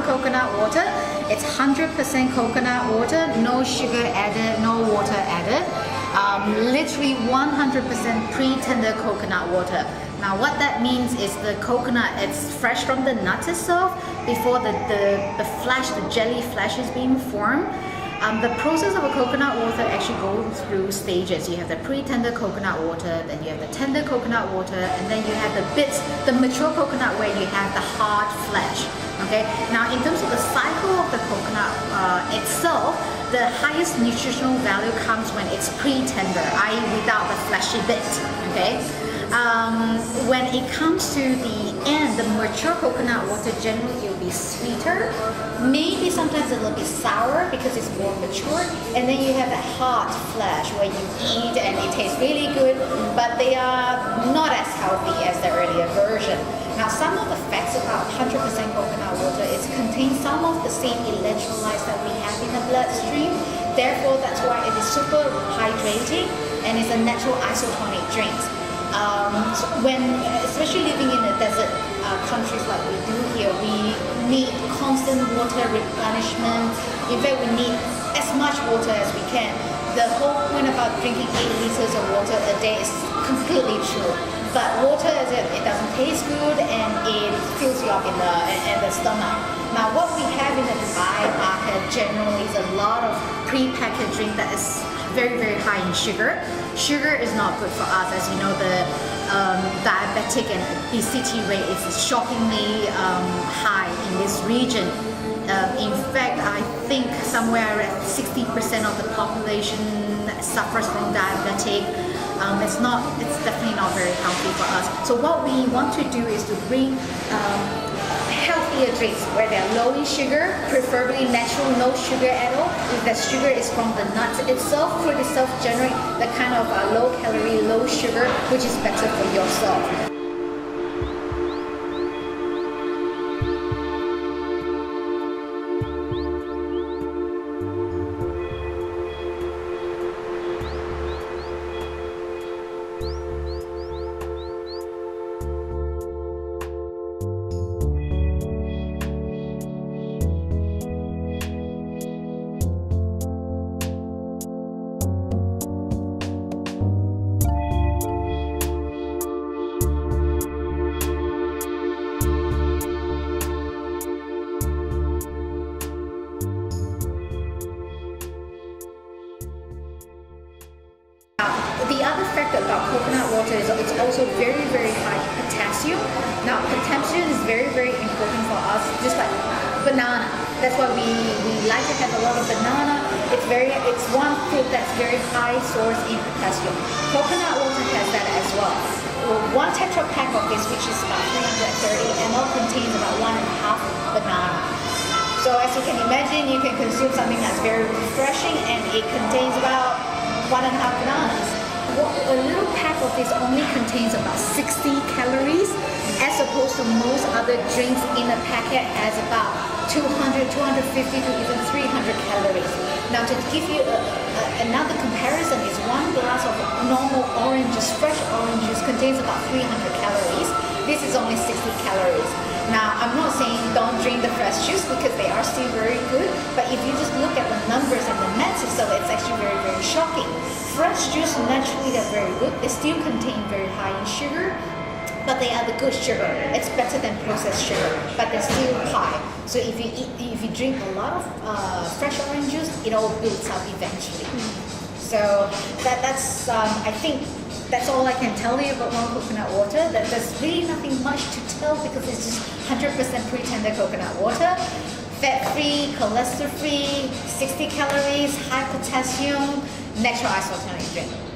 coconut water. It's 100% coconut water, no sugar added, no water added. Literally 100% pre-tender coconut water. Now what that means is the coconut, it's fresh from the nut itself before the flesh, the jelly flesh is being formed. The process of a coconut water actually goes through stages. You have the pre-tender coconut water, then you have the tender coconut water, and then you have the bits, the mature coconut where you have the hard flesh. Okay. Now in terms of the cycle of the coconut itself, the highest nutritional value comes when it's pre-tender, i.e. without the fleshy bit. Okay. When it comes to the end, the mature coconut water generally it will be sweeter, maybe sometimes a little bit sour because it's more mature, and then you have the hard flesh where you eat and it tastes really good, but they are not as healthy as the earlier version. Now some of the facts about 100% coconut water is contains some of the same electrolytes that we have in the bloodstream, therefore that's why it is super hydrating and it's a natural isotonic drink. Especially living in the desert countries like we do here, we need constant water replenishment. In fact, we need as much water as we can. The whole point about drinking 8 liters of water a day is completely true. But water, it doesn't taste good and it fills you up in the stomach. Now, what we have in the Dubai market generally is a lot of pre-packaged drink that is very, very high in sugar. Sugar is not good for us. As you know, the diabetic and obesity rate is shockingly high in this region. In fact, I think somewhere around 60% of the population suffers from diabetic. It's definitely not very healthy for us. So what we want to do is to bring healthier drinks where they're low in sugar, preferably natural, no sugar at all. If the sugar is from the nuts itself, fruit itself generate the kind of low calorie, low sugar, which is better for yourself. The other factor about coconut water is it's also very, very high potassium. Now, potassium is very, very important for us, just like banana. That's why we like to have a lot of banana. It's one fruit that's very high source in potassium. Coconut water has that as well. One Tetra Pak of this, which is about 330 ml, contains about 1.5 banana. So as you can imagine, you can consume something that's very refreshing, and it contains about 1.5 bananas. A little pack of this only contains about 60 calories, as opposed to most other drinks in a packet has about 200, 250 to even 300 calories. Now to give you another comparison is one glass of normal orange juice, fresh orange juice contains about 300 calories. This is only 60 calories. Now, I'm not saying don't drink the fresh juice because they are still very good, but if you just look at the numbers and the maths itself, it's actually very, very shocking. Fresh juice, naturally, they're very good. They still contain very high in sugar, but they are the good sugar. It's better than processed sugar, but they're still high. So if you drink a lot of fresh orange juice, it all builds up eventually. So that's I think that's all I can tell you about one coconut water. There's really nothing much to tell because it's just 100% pre-tender coconut water. Fat-free, cholesterol-free, 60 calories, high potassium, natural isotonic drink.